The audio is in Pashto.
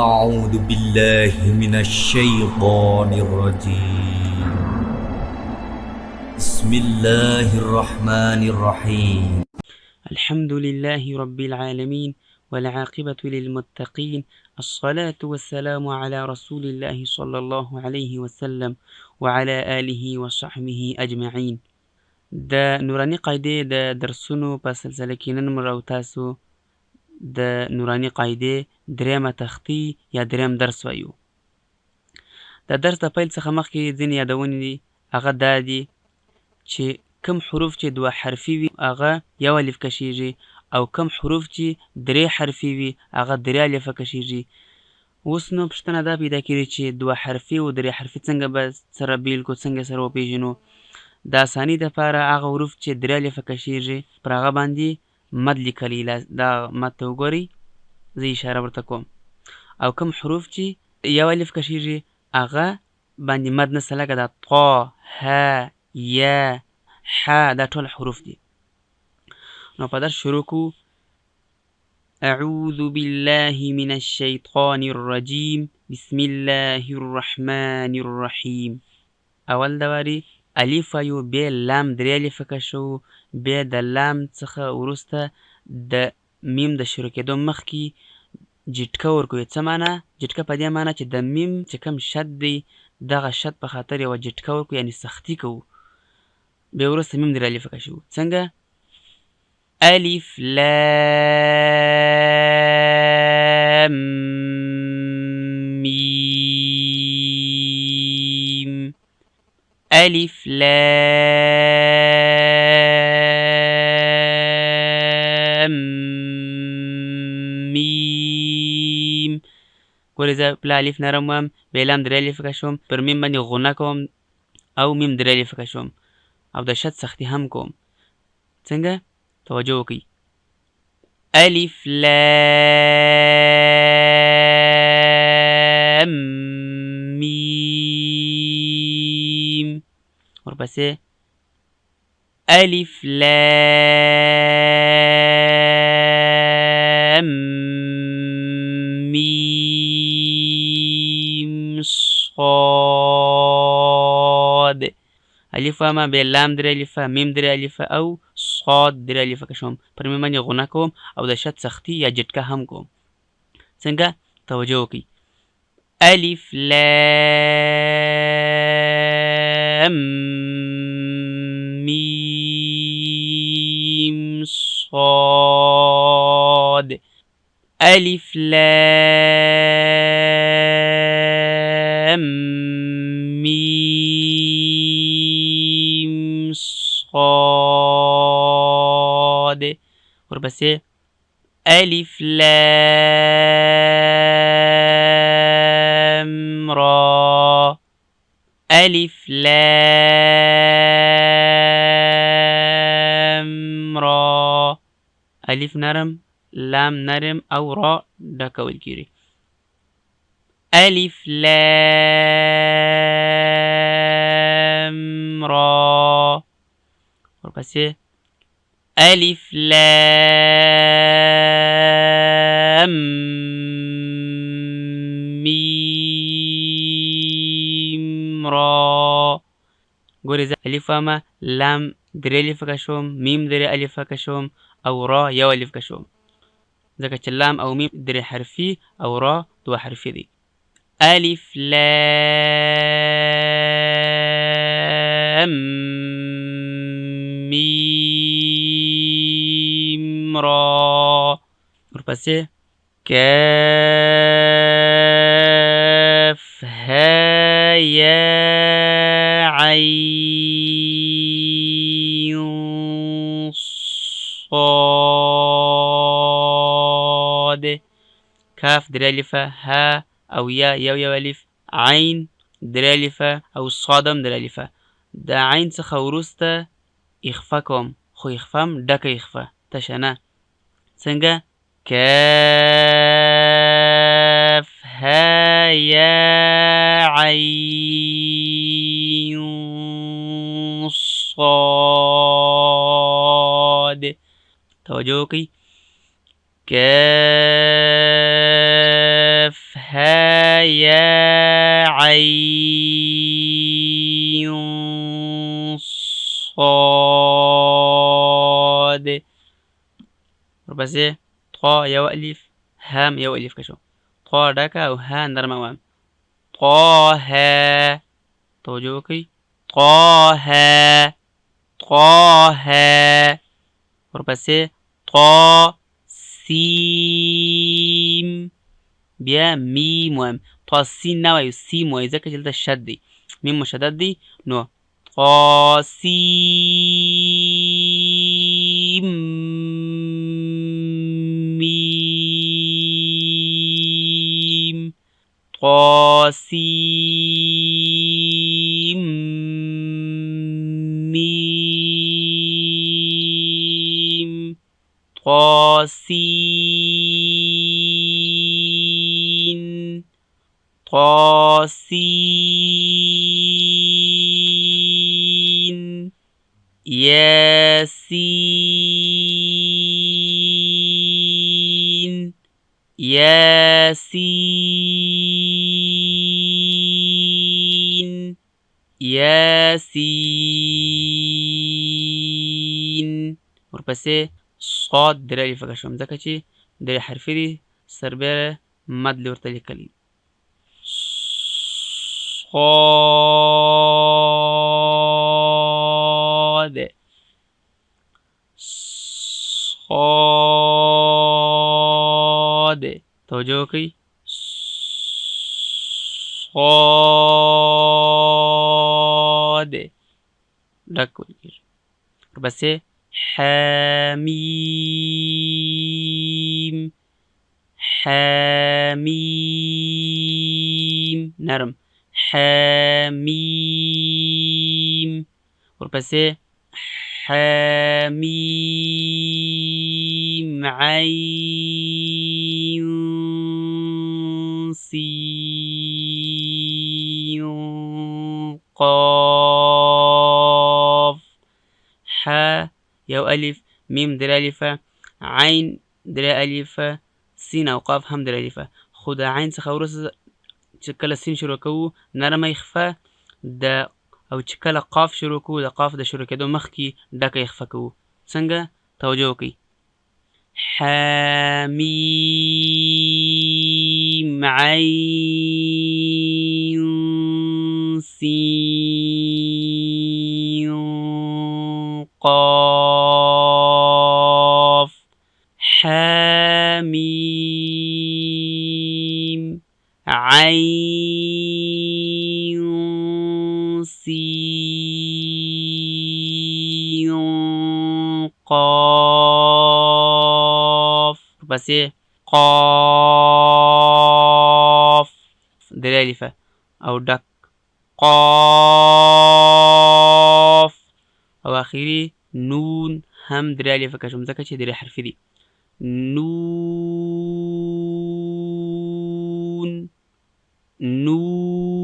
أعوذ بالله من الشيطان الرجيم بسم الله الرحمن الرحيم الحمد لله رب العالمين والعاقبة للمتقين الصلاة والسلام على رسول الله صلى الله عليه وسلم وعلى آله وصحبه أجمعين. د نوراني قاعده د درسونو په سلسله کې نن موږ او تاسو د نوراني قاعده درېمه تختۍ یا درېم درس وایو. د درس د پیل څخه مخکې ځینې یادونې دي، هغه دا دي چې کم حروف چې دوه حرفي وي هغه یو الف کشیږي او کم حروف چې درې حرفي وي هغه درې الف کشیږي. اوس نو پوښتنه دا پیدا کېږي چې دوه حرفي او درې حرفي څنګه به سره بیل کو، څنګه سره وپېژنو. د اسانۍ دپاره هغه حروف چې درې الفه کشیږي پر هغه باندې مد لیکلی، دا مد ته وګورئ، زه اشاره ورته کوم. او کوم حروف چې یو الف کشیږي هغه باندې مد نشته، لکه دا طا، ها، یا، ح، دا ټول حروف دي. نو په درس شروع کو. اعوذ بالله من الشیطان الرجیم بسم الله الرحمن الرحیم. اول دواری الف یو، بیا لام درې الفه کشو، بیا د لام څخه وروسته د میم د شروع کېدو مخکې جټکه ورکوي. څه معنی؟ جټکه په دې معنی چې د میم چې کوم شد دی دغه شد په خاطر یوه جټکه ورکوو، یعنې سختي کوو. بیا وروسته میم درې الفه کشو. څنګه؟ الف لام میم. الف لام میم. ګورئ زه پله الف نرم وم، بیا لام درې الفه کشوم، پر میم باندې غنه کوم او میم درې الفه کشوم او د شد سختي هم کوم. څنګه؟ توجه وکړئ. الف لام میم. ورپسې الف لام میم صاد. الف واما، بیا لام درې الفه، میم درې الفه او صاد درې الفه کشوم، پر میم باندې غنه کوم او د شد سختي یا جټکه هم کوم. څنګه؟ توجه وکړئ. الف لام میم صاد. الف لام میم صاد. ورپسې الف لام را. الف لام را. الف نرم، لام نرم او را ډکول کېږي. الف لام را. ورپسې الف لام میم را. ګورئ زه الف واما، لام درې الفه کشوم، میم درې الفه کشوم او را یو الف کشوم، ځکه چې لام او میم درې حرفي او را دوه حرفي دي. الف لام میم را. ورپسې کاف ها یا عین صاد. کاف درې الفه، ها او یا یو الف، عین درې الفه او صاد هم درې الفه. د عین څخه وروسته اخفا کوم، خو اخفا هم ډکه اخفا، تشه نه. څنګه؟ کاف ها یا عین صاد. توجه وکړئ. کاف ها یا عین صاد. ورپسې طا یو الف، هم یو الف کشو، طا ډکه او ها نرمه وام. طه، توجه وکړئ، طه طه. ورپسې طا سیم، بیا میم وایم. طا سین نه وایو، سیم وایو ځکه چې دلته شد دی، میم مشدد دی. نو طا سیم میم، طا سیم میم، طا سین، طا سین، یاسین، یاسین، یاسین. ورپسې صاد درې الفه کشوم ځکه چې درې حرفې دي، سربیره مد ورته لیکلی. صاد صاد، توجه وکړئ، صاد ډک ولیکئ. ورپسې حمیم، حمیم نرم، حمیم. ورپسې حمیم عین سین قاف. ح یو الف، میم درې الفه، عین درې الفه، سین او قاف هم درې الفه. خو د عین څخه وروسته چې کله سین شروع کوو نرمه اخفه د، او چې کله قاف شروع کوو د قاف د شروع کېدو مخکې ډکه اخفه کوو. څنګه؟ توجه وکړئ. حمیم عین سین قاف. حمیم عین سین قاف. ورپسې قاف درې الفه او ډک، قاف. او اخیری نون هم درې الفه کشم ځکه چې درې حرفې دي. نون، نون.